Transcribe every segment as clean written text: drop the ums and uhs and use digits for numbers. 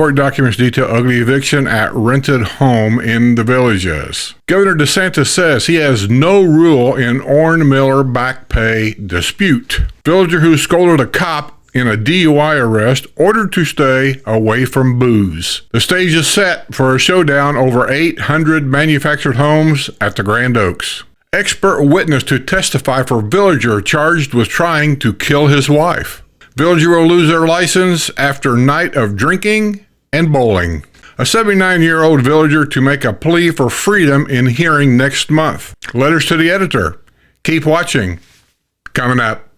Court documents detail ugly eviction at rented home in the Villages. Governor DeSantis says he has no rule in Orrin Miller back pay dispute. Villager who scolded a cop in a DUI arrest ordered to stay away from booze. The stage is set for a showdown over 800 manufactured homes at the Grand Oaks. Expert witness to testify for villager charged with trying to kill his wife. Villager will lose their license after night of drinking and bowling. A 79-year-old villager to make a plea for freedom in hearing next month. Letters to the editor. Keep watching. Coming up.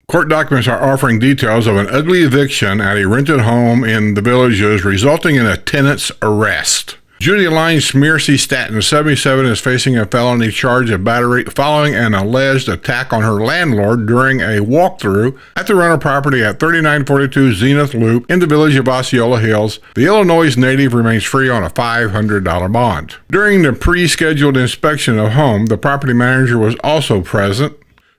Court documents are offering details of an ugly eviction at a rented home in the Villages, resulting in a tenant's arrest. Judy Line Smearsy Stanton, 77, is facing a felony charge of battery following an alleged attack on her landlord during a walkthrough at the rental property at 3942 Zenith Loop in the village of Osceola Hills. The Illinois native remains free on a $500 bond. During the pre-scheduled inspection of home, the property manager was also present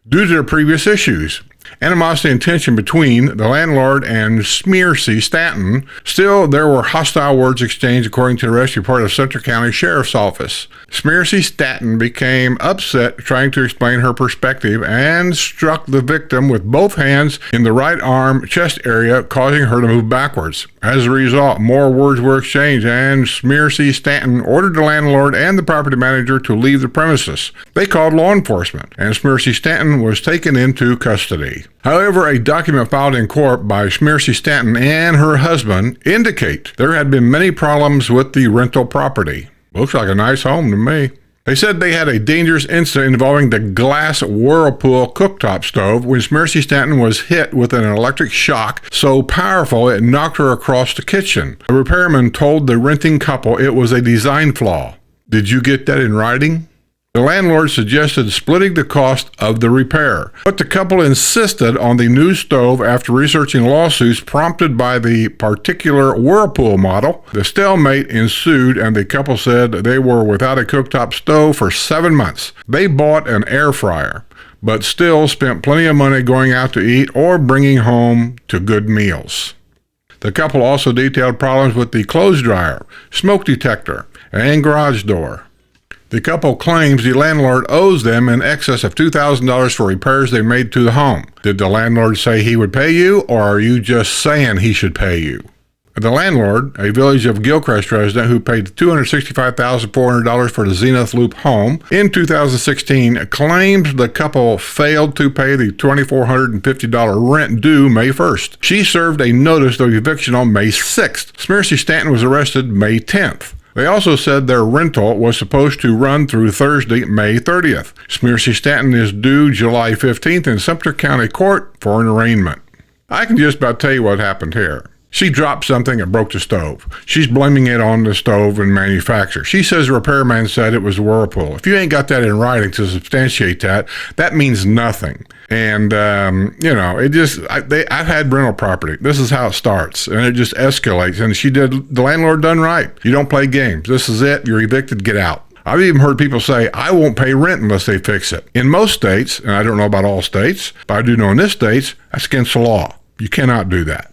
due to the previous issues. Animosity and tension between the landlord and Smearsy Stanton. Still, there were hostile words exchanged, according to the arrest report of Central County Sheriff's Office. Smearsy Stanton became upset trying to explain her perspective and struck the victim with both hands in the right arm chest area, causing her to move backwards. As a result, more words were exchanged, and Smearsy Stanton ordered the landlord and the property manager to leave the premises. They called law enforcement, and Smearsy Stanton was taken into custody. However, a document filed in court by Smearsy Stanton and her husband indicate there had been many problems with the rental property. Looks like a nice home to me. They said they had a dangerous incident involving the glass Whirlpool cooktop stove when Smearsy Stanton was hit with an electric shock so powerful it knocked her across the kitchen. A repairman told the renting couple it was a design flaw. Did you get that in writing? The landlord suggested splitting the cost of the repair, but the couple insisted on the new stove after researching lawsuits prompted by the particular Whirlpool model. The stalemate ensued, and the couple said they were without a cooktop stove for 7 months. They bought an air fryer, but still spent plenty of money going out to eat or bringing home to good meals. The couple also detailed problems with the clothes dryer, smoke detector, and garage door. The couple claims the landlord owes them in excess of $2,000 for repairs they made to the home. Did the landlord say he would pay you, or are you just saying he should pay you? The landlord, a Village of Gilchrist resident who paid $265,400 for the Zenith Loop home in 2016, claims the couple failed to pay the $2,450 rent due May 1st. She served a notice of eviction on May 6th. Smearsy Stanton was arrested May 10th. They also said their rental was supposed to run through Thursday, May 30th. Smearsy Stanton is due July 15th in Sumter County Court for an arraignment. I can just about tell you what happened here. She dropped something and broke the stove. She's blaming it on the stove and manufacturer. She says the repairman said it was Whirlpool. If you ain't got that in writing to substantiate that, that means nothing. And, I've had rental property. This is how it starts. And it just escalates. And the landlord done right. You don't play games. This is it. You're evicted. Get out. I've even heard people say, I won't pay rent unless they fix it. In most states, and I don't know about all states, but I do know in this state, that's against the law. You cannot do that.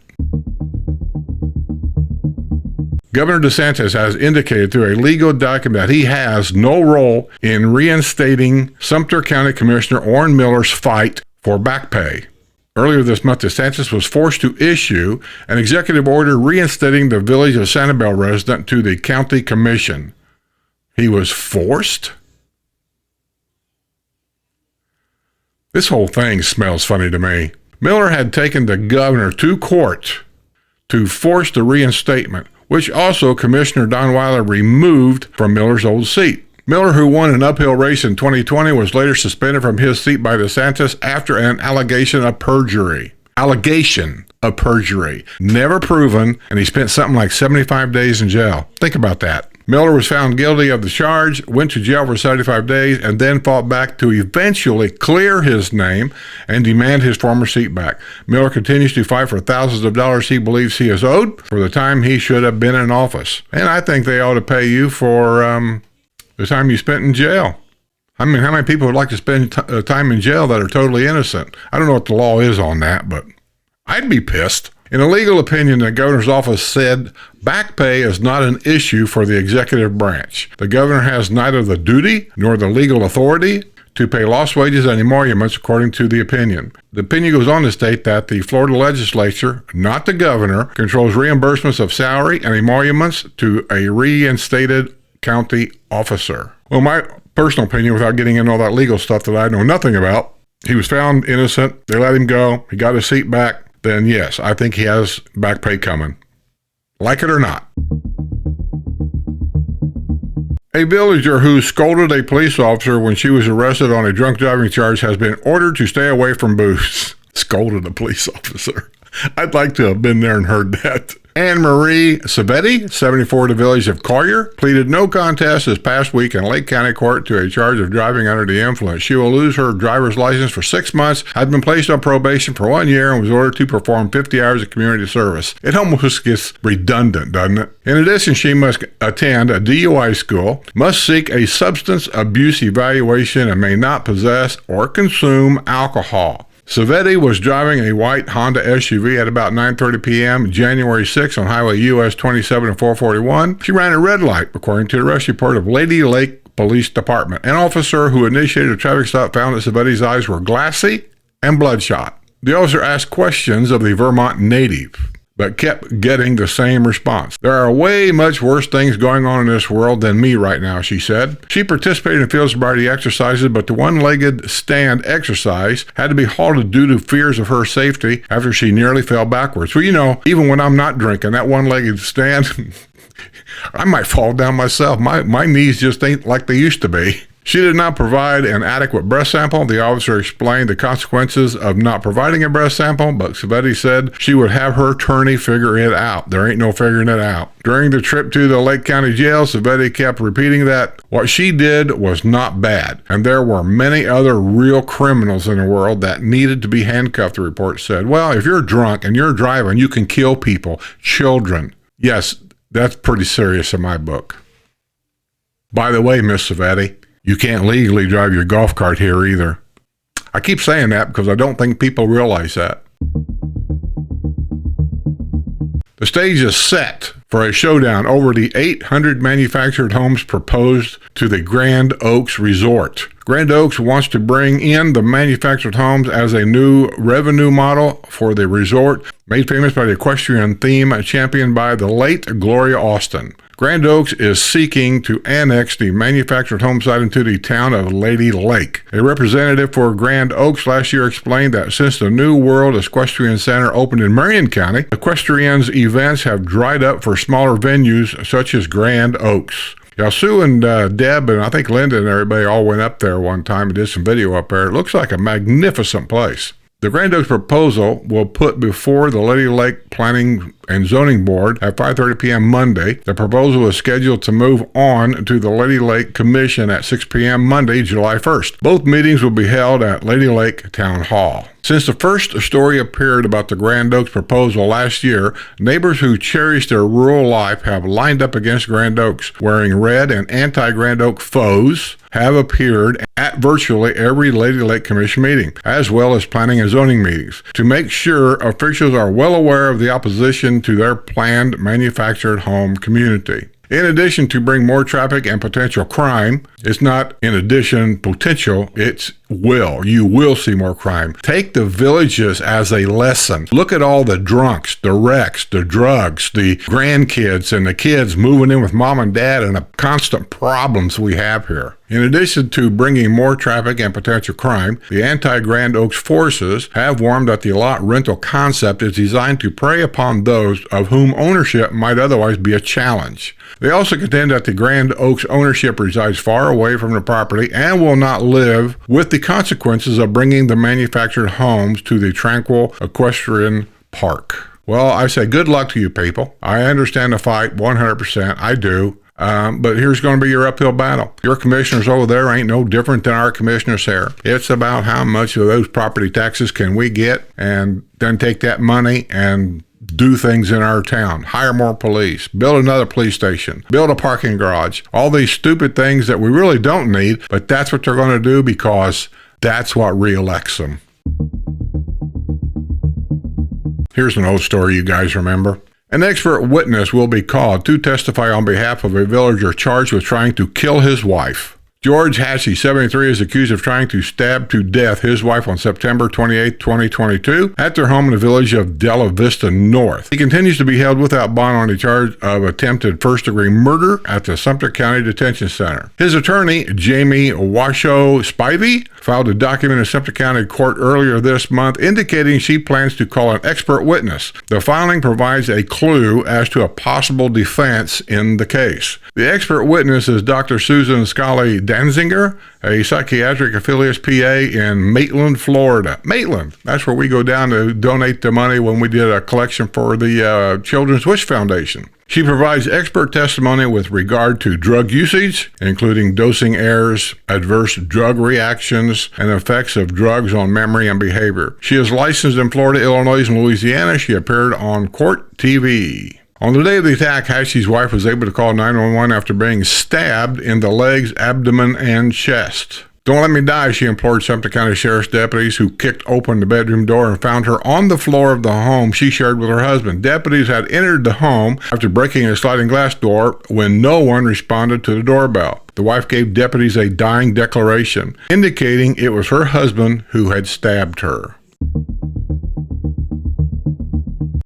Governor DeSantis has indicated through a legal document that he has no role in reinstating Sumter County Commissioner Orrin Miller's fight for back pay. Earlier this month, DeSantis was forced to issue an executive order reinstating the Village of Sanibel resident to the county commission. He was forced? This whole thing smells funny to me. Miller had taken the governor to court to force the reinstatement, which also Commissioner Don Weiler removed from Miller's old seat. Miller, who won an uphill race in 2020, was later suspended from his seat by DeSantis after an allegation of perjury. Never proven, and he spent something like 75 days in jail. Think about that. Miller was found guilty of the charge, went to jail for 75 days, and then fought back to eventually clear his name and demand his former seat back. Miller continues to fight for thousands of dollars he believes he is owed for the time he should have been in office. And I think they ought to pay you for the time you spent in jail. I mean, how many people would like to spend time in jail that are totally innocent? I don't know what the law is on that, but I'd be pissed. In a legal opinion, the governor's office said back pay is not an issue for the executive branch. The governor has neither the duty nor the legal authority to pay lost wages and emoluments, according to the opinion. The opinion goes on to state that the Florida legislature, not the governor, controls reimbursements of salary and emoluments to a reinstated county officer. Well, my personal opinion, without getting into all that legal stuff that I know nothing about, he was found innocent. They let him go. He got his seat back. Then yes, I think he has back pay coming. Like it or not. A villager who scolded a police officer when she was arrested on a drunk driving charge has been ordered to stay away from booze. Scolded a police officer. I'd like to have been there and heard that. Anne Marie Savetti, 74, the village of Collier, pleaded no contest this past week in Lake County Court to a charge of driving under the influence. She will lose her driver's license for 6 months, had been placed on probation for 1 year, and was ordered to perform 50 hours of community service. It almost gets redundant, doesn't it? In addition, she must attend a DUI school, must seek a substance abuse evaluation, and may not possess or consume alcohol. Savetti was driving a white Honda SUV at about 9:30 p.m. January 6 on Highway US 27 and 441. She ran a red light, according to the arrest report of Lady Lake Police Department. An officer who initiated a traffic stop found that Savetti's eyes were glassy and bloodshot. The officer asked questions of the Vermont native, but kept getting the same response. There are way much worse things going on in this world than me right now, she said. She participated in field sobriety exercises, but the one-legged stand exercise had to be halted due to fears of her safety after she nearly fell backwards. Well, you know, even when I'm not drinking, that one-legged stand, I might fall down myself. My knees just ain't like they used to be. She did not provide an adequate breath sample. The officer explained the consequences of not providing a breath sample, but Savetti said she would have her attorney figure it out. There ain't no figuring it out. During the trip to the Lake County Jail, Savetti kept repeating that what she did was not bad, and there were many other real criminals in the world that needed to be handcuffed, the report said. Well, if you're drunk and you're driving, you can kill people, children. Yes, that's pretty serious in my book. By the way, Miss Savetti, you can't legally drive your golf cart here either. I keep saying that because I don't think people realize that. The stage is set for a showdown over the 800 manufactured homes proposed to the Grand Oaks Resort. Grand Oaks wants to bring in the manufactured homes as a new revenue model for the resort, made famous by the equestrian theme championed by the late Gloria Austin. Grand Oaks is seeking to annex the manufactured home site into the town of Lady Lake. A representative for Grand Oaks last year explained that since the New World Equestrian Center opened in Marion County, equestrians events have dried up for smaller venues such as Grand Oaks. Now, Sue and Deb and I think Linda and everybody all went up there one time and did some video up there. It looks like a magnificent place. The Grand Oaks proposal will put before the Lady Lake Planning and Zoning Board at 5:30 p.m. Monday. The proposal is scheduled to move on to the Lady Lake Commission at 6 p.m. Monday, July 1st. Both meetings will be held at Lady Lake Town Hall. Since the first story appeared about the Grand Oaks proposal last year, neighbors who cherish their rural life have lined up against Grand Oaks, wearing red and anti-Grand Oak faux have appeared at virtually every Lady Lake Commission meeting, as well as planning and zoning meetings, to make sure officials are well aware of the opposition to their planned manufactured home community. In addition to bring more traffic and potential crime, it's not in addition potential, it's will. You will see more crime. Take the villages as a lesson. Look at all the drunks, the wrecks, the drugs, the grandkids, and the kids moving in with mom and dad, and the constant problems we have here. In addition to bringing more traffic and potential crime, the anti-Grand Oaks forces have warned that the lot rental concept is designed to prey upon those of whom ownership might otherwise be a challenge. They also contend that the Grand Oaks ownership resides far away from the property and will not live with the consequences of bringing the manufactured homes to the tranquil equestrian park. Well, I say good luck to you people. I understand the fight 100%. I do. But here's going to be your uphill battle. Your commissioners over there ain't no different than our commissioners here. It's about how much of those property taxes can we get, and then take that money and do things in our town. Hire more police, build another police station, build a parking garage, all these stupid things that we really don't need, but that's what they're going to do because that's what reelects them. Here's an old story you guys remember. An expert witness will be called to testify on behalf of a villager charged with trying to kill his wife. George Hatchie, 73, is accused of trying to stab to death his wife on September 28, 2022, at their home in the village of Della Vista North. He continues to be held without bond on a charge of attempted first-degree murder at the Sumter County Detention Center. His attorney, Jamie Washoe-Spivey, filed a document in Sumter County Court earlier this month indicating she plans to call an expert witness. The filing provides a clue as to a possible defense in the case. The expert witness is Dr. Susan Scully Danziger, a psychiatric affiliates PA in Maitland, Florida. Maitland, that's where we go down to donate the money when we did a collection for the Children's Wish Foundation. She provides expert testimony with regard to drug usage, including dosing errors, adverse drug reactions, and effects of drugs on memory and behavior. She is licensed in Florida, Illinois, and Louisiana. She appeared on Court TV. On the day of the attack, Hatchie's wife was able to call 911 after being stabbed in the legs, abdomen, and chest. "Don't let me die," she implored Sumter County Sheriff's deputies, who kicked open the bedroom door and found her on the floor of the home she shared with her husband. Deputies had entered the home after breaking a sliding glass door when no one responded to the doorbell. The wife gave deputies a dying declaration, indicating it was her husband who had stabbed her.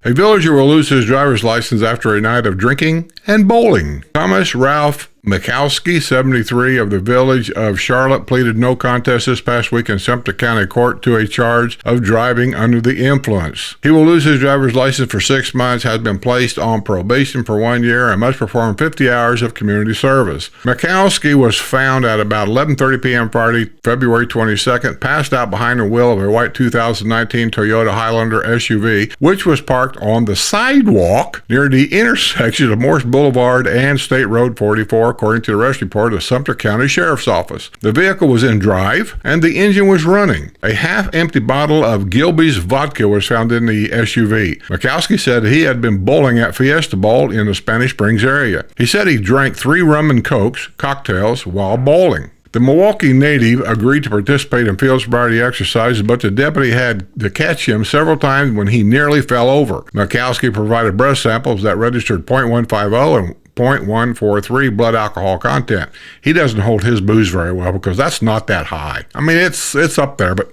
A villager will lose his driver's license after a night of drinking and bowling. Thomas Ralph Mikowski, 73, of the village of Charlotte, pleaded no contest this past week in Sumter County Court to a charge of driving under the influence. He will lose his driver's license for 6 months, has been placed on probation for 1 year, and must perform 50 hours of community service. Mikowski was found at about 11:30 p.m. Friday, February 22nd, passed out behind the wheel of a white 2019 Toyota Highlander SUV, which was parked on the sidewalk near the intersection of Morse Boulevard and State Road 44, according to the arrest report of the Sumter County Sheriff's Office. The vehicle was in drive, and the engine was running. A half-empty bottle of Gilby's vodka was found in the SUV. Mikowski said he had been bowling at Fiesta Bowl in the Spanish Springs area. He said he drank 3 rum and cokes, cocktails, while bowling. The Milwaukee native agreed to participate in field sobriety exercises, but the deputy had to catch him several times when he nearly fell over. Mikowski provided breath samples that registered .150 and .143 blood alcohol content. He doesn't hold his booze very well because that's not that high. I mean, it's up there, but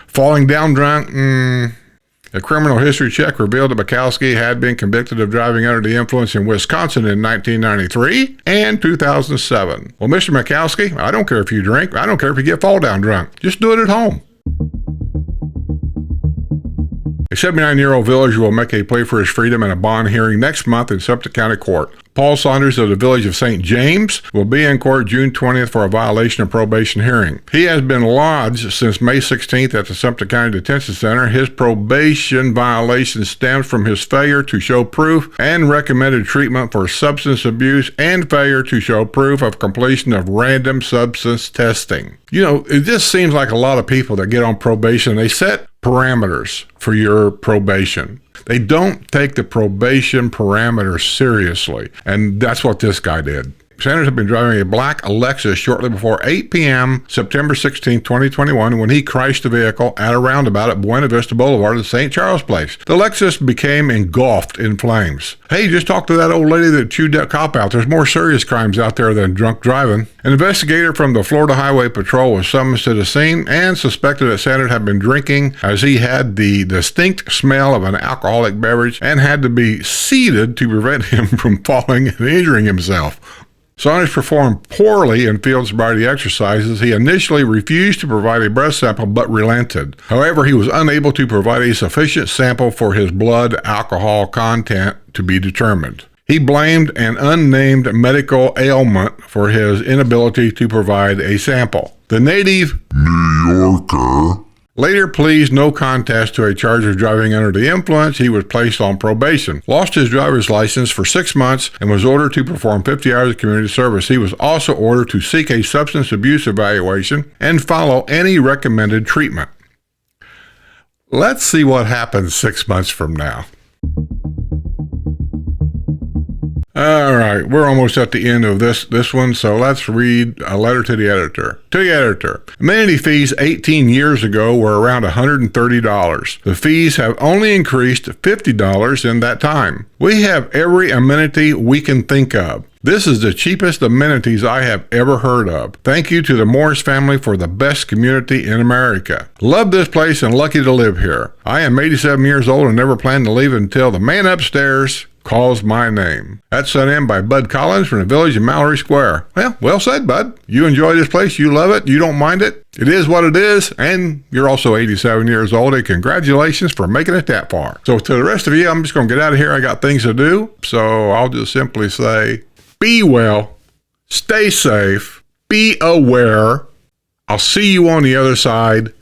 falling down drunk, A criminal history check revealed that Mikowski had been convicted of driving under the influence in Wisconsin in 1993 and 2007. Well, Mr. Mikowski, I don't care if you drink. I don't care if you get fall down drunk. Just do it at home. A 79-year-old villager will make a plea for his freedom in a bond hearing next month in Sumter County Court. Paul Saunders of the village of St. James will be in court June 20th for a violation of probation hearing. He has been lodged since May 16th at the Sumter County Detention Center. His probation violation stems from his failure to show proof and recommended treatment for substance abuse and failure to show proof of completion of random substance testing. You know, it just seems like a lot of people that get on probation, they set parameters for your probation. They don't take the probation parameters seriously, and that's what this guy did. Sanders had been driving a black Lexus shortly before 8 p.m. September 16, 2021, when he crashed the vehicle at a roundabout at Buena Vista Boulevard at St. Charles Place. The Lexus became engulfed in flames. Hey, just talk to that old lady that chewed that cop out. There's more serious crimes out there than drunk driving. An investigator from the Florida Highway Patrol was summoned to the scene and suspected that Sanders had been drinking, as he had the distinct smell of an alcoholic beverage and had to be seated to prevent him from falling and injuring himself. Saunders performed poorly in field sobriety exercises. He initially refused to provide a breath sample but relented. However, he was unable to provide a sufficient sample for his blood alcohol content to be determined. He blamed an unnamed medical ailment for his inability to provide a sample. The native New Yorker later pleads no contest to a charge of driving under the influence. He was placed on probation, lost his driver's license for 6 months, and was ordered to perform 50 hours of community service. He was also ordered to seek a substance abuse evaluation and follow any recommended treatment. Let's see what happens 6 months from now. All right, we're almost at the end of this one, so let's read a letter to the editor. To the editor, amenity fees 18 years ago were around $130. The fees have only increased to $50 in that time. We have every amenity we can think of. This is the cheapest amenities I have ever heard of. Thank you to the Morris family for the best community in America. Love this place and lucky to live here. I am 87 years old and never plan to leave until the man upstairs calls my name. That's sent in by Bud Collins from the village of Mallory Square. Well said, Bud. You enjoy this place. You love it. You don't mind it. It is what it is. And you're also 87 years old. And congratulations for making it that far. So to the rest of you, I'm just going to get out of here. I got things to do. So I'll just simply say, be well, stay safe, be aware. I'll see you on the other side.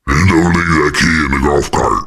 And don't leave that key in the golf cart.